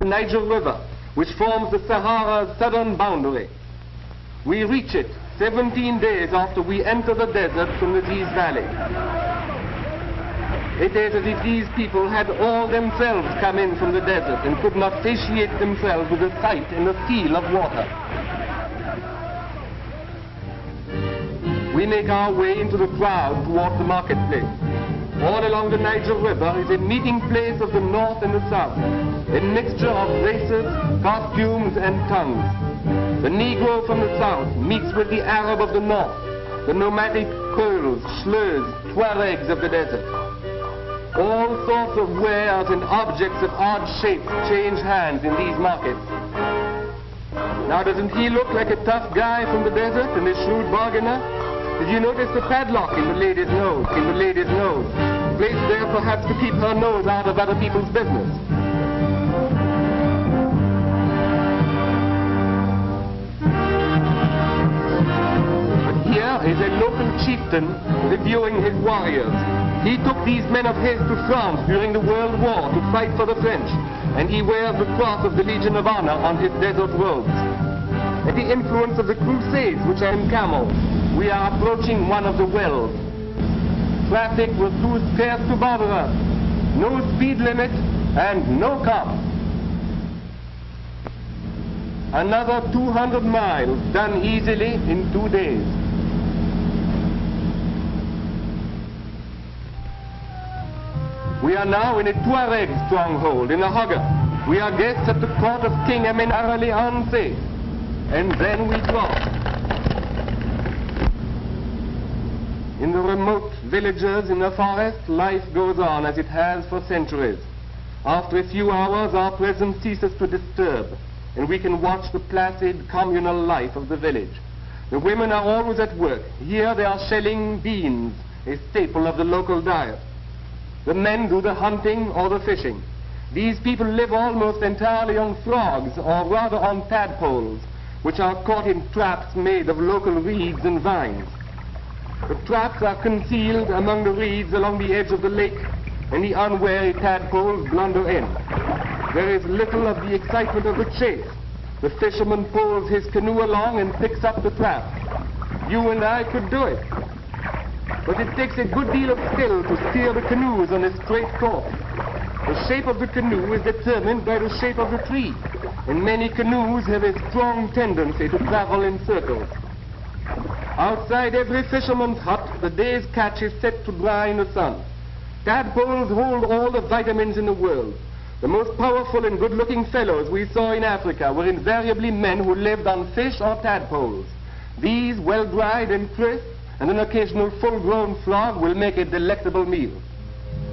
the Niger River, which forms the Sahara's southern boundary. We reach it 17 days after we enter the desert from the Ziz Valley. It is as if these people had all themselves come in from the desert and could not satiate themselves with the sight and the feel of water. We make our way into the crowd towards the marketplace. All along the Niger River is a meeting place of the North and the South, a mixture of races, costumes, and tongues. The Negro from the South meets with the Arab of the North, the nomadic Keuls, Schleurs, Tuaregs of the desert. All sorts of wares and objects of odd shapes change hands in these markets. Now, doesn't he look like a tough guy from the desert and a shrewd bargainer? Did you notice the padlock in the lady's nose, placed there perhaps to keep her nose out of other people's business? But here is a local chieftain reviewing his warriors. He took these men of his to France during the World War to fight for the French, and he wears the cross of the Legion of Honor on his desert robes. At the influence of the Crusades, which are in camels, we are approaching one of the wells. Traffic was too scarce to bother us. No speed limit and no cops. Another 200 miles done easily in 2 days. We are now in a Tuareg stronghold, in a hugger. We are guests at the court of King Ephemeral. And then we drop. In the remote villages in the forest, life goes on as it has for centuries. After a few hours, our presence ceases to disturb, and we can watch the placid communal life of the village. The women are always at work. Here they are shelling beans, a staple of the local diet. The men do the hunting or the fishing. These people live almost entirely on frogs, or rather on tadpoles, which are caught in traps made of local reeds and vines. The traps are concealed among the reeds along the edge of the lake, and the unwary tadpoles blunder in. There is little of the excitement of the chase. The fisherman pulls his canoe along and picks up the trap. You and I could do it. But it takes a good deal of skill to steer the canoes on a straight course. The shape of the canoe is determined by the shape of the tree, and many canoes have a strong tendency to travel in circles. Outside every fisherman's hut, the day's catch is set to dry in the sun. Tadpoles hold all the vitamins in the world. The most powerful and good-looking fellows we saw in Africa were invariably men who lived on fish or tadpoles. These, well-dried and crisp, and an occasional full-grown frog will make a delectable meal.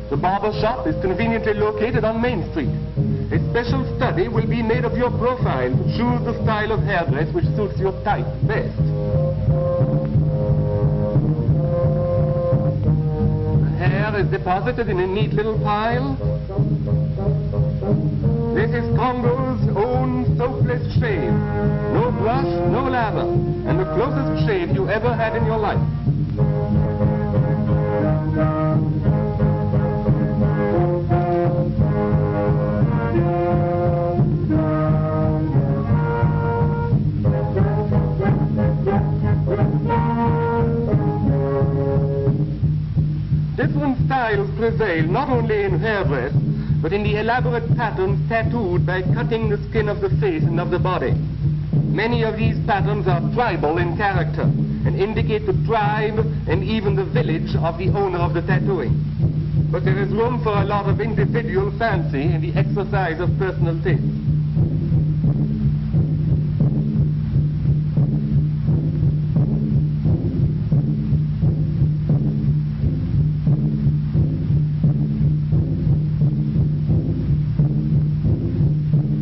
The barber shop is conveniently located on Main Street. A special study will be made of your profile to choose the style of hairdress which suits your type best. The hair is deposited in a neat little pile. This is Congo's own soapless shave. No brush, no lather, and the closest shave you ever had in your life. Different styles prevail not only in hairdress, but in the elaborate patterns tattooed by cutting the skin of the face and of the body. Many of these patterns are tribal in character and indicate the tribe and even the village of the owner of the tattooing. But there is room for a lot of individual fancy in the exercise of personal taste.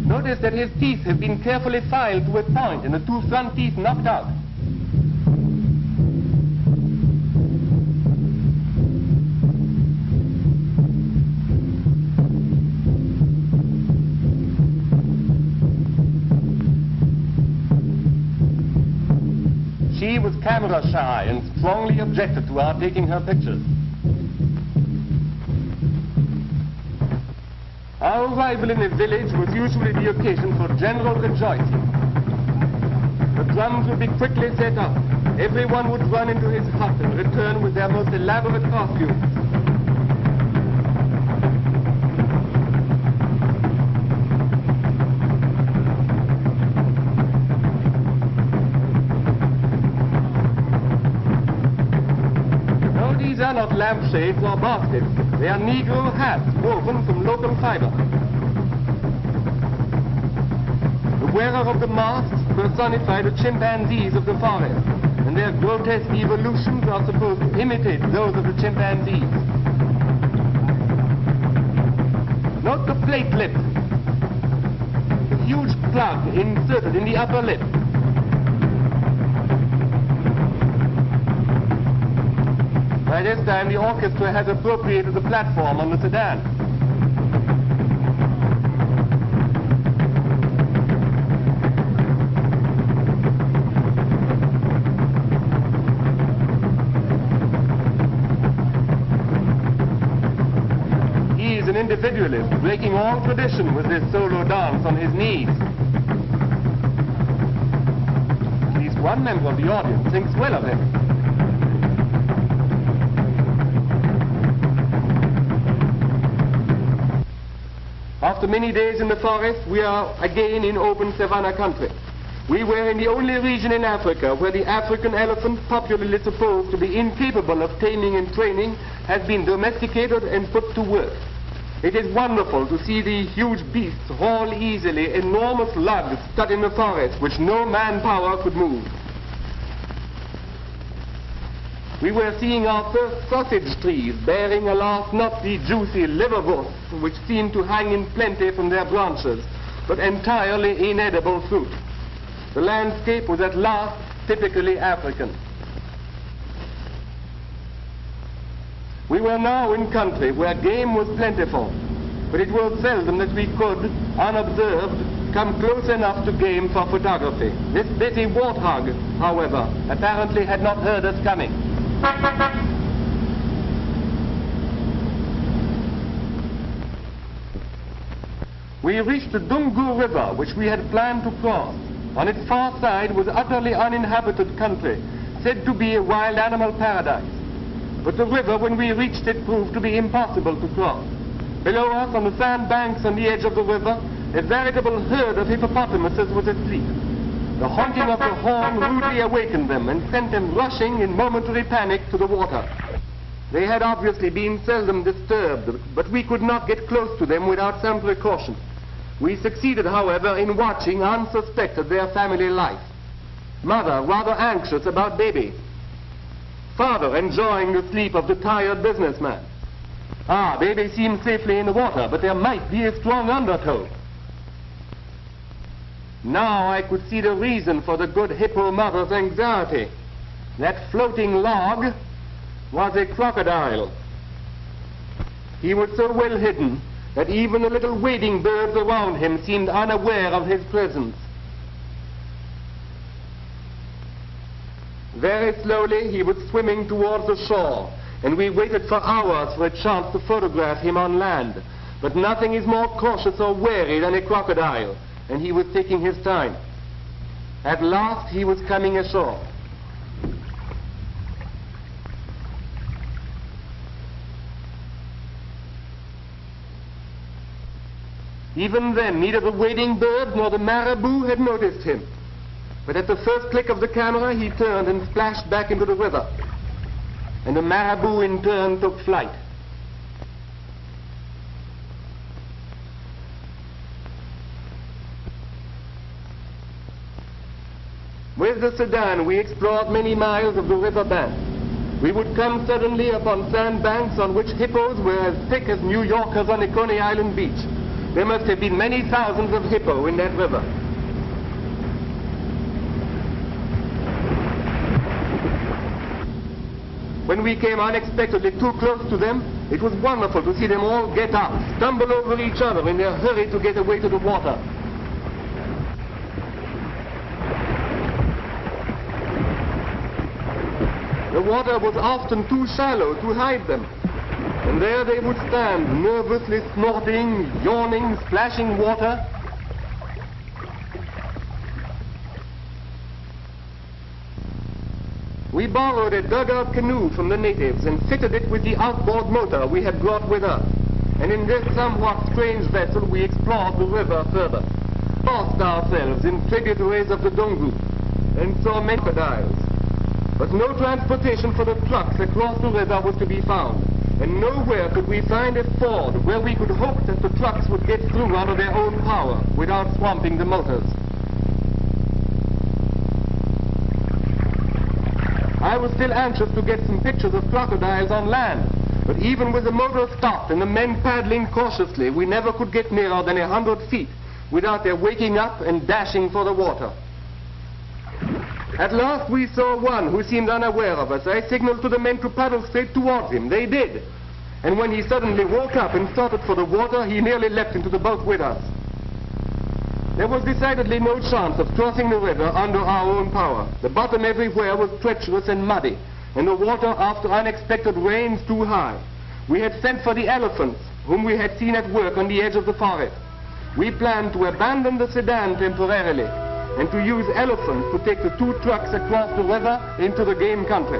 Notice that his teeth have been carefully filed to a point and the two front teeth knocked out. She was camera shy and strongly objected to our taking her pictures. Our arrival in a village was usually the occasion for general rejoicing. The drums would be quickly set up. Everyone would run into his hut and return with their most elaborate costumes. These are not lampshades or baskets. They are Negro hats woven from local fiber. The wearer of the masks personify the chimpanzees of the forest, and their grotesque evolutions are supposed to imitate those of the chimpanzees. Note the plate lip, the huge plug inserted in the upper lip. By this time, the orchestra has appropriated the platform on the sedan. He is an individualist, breaking all tradition with this solo dance on his knees. At least one member of the audience thinks well of him. After many days in the forest, we are again in open savanna country. We were in the only region in Africa where the African elephant, popularly supposed to be incapable of taming and training, has been domesticated and put to work. It is wonderful to see the huge beasts haul easily enormous lugs stuck in the forest which no manpower could move. We were seeing our first sausage trees bearing, alas, not the juicy liverwurst which seemed to hang in plenty from their branches, but entirely inedible fruit. The landscape was at last typically African. We were now in country where game was plentiful, but it was seldom that we could, unobserved, come close enough to game for photography. This busy warthog, however, apparently had not heard us coming. We reached the Dungu River, which we had planned to cross. On its far side was utterly uninhabited country, said to be a wild animal paradise. But the river, when we reached it, proved to be impossible to cross. Below us, on the sand banks on the edge of the river, a veritable herd of hippopotamuses was asleep. The honking of the horn rudely awakened them and sent them rushing in momentary panic to the water. They had obviously been seldom disturbed, but we could not get close to them without some precaution. We succeeded, however, in watching unsuspected their family life. Mother rather anxious about baby. Father enjoying the sleep of the tired businessman. Baby seemed safely in the water, but there might be a strong undertow. Now I could see the reason for the good hippo mother's anxiety. That floating log was a crocodile. He was so well hidden that even the little wading birds around him seemed unaware of his presence. Very slowly he was swimming towards the shore, and we waited for hours for a chance to photograph him on land. But nothing is more cautious or wary than a crocodile, and he was taking his time. At last he was coming ashore. Even then, neither the wading bird nor the marabou had noticed him. But at the first click of the camera, he turned and splashed back into the river. And the marabou in turn took flight. With the sedan, we explored many miles of the river bank. We would come suddenly upon sandbanks on which hippos were as thick as New Yorkers on a Coney Island beach. There must have been many thousands of hippo in that river. When we came unexpectedly too close to them, it was wonderful to see them all get up, stumble over each other in their hurry to get away to the water. The water was often too shallow to hide them, and And there they would stand, nervously snorting, yawning, splashing water. We borrowed a dugout canoe from the natives and fitted it with the outboard motor we had brought with us. And in this somewhat strange vessel we explored the river further, lost ourselves in tributaries of the Dongu, and saw many crocodiles. But no transportation for the trucks across the river was to be found, and nowhere could we find a ford where we could hope that the trucks would get through out of their own power without swamping the motors. I was still anxious to get some pictures of crocodiles on land, but even with the motor stopped and the men paddling cautiously, we never could get nearer than 100 feet without their waking up and dashing for the water. At last we saw one who seemed unaware of us. I signaled to the men to paddle straight towards him. They did. And when he suddenly woke up and started for the water, he nearly leapt into the boat with us. There was decidedly no chance of crossing the river under our own power. The bottom everywhere was treacherous and muddy, and the water after unexpected rains too high. We had sent for the elephants, whom we had seen at work on the edge of the forest. We planned to abandon the sedan temporarily and to use elephants to take the two trucks across the river into the game country.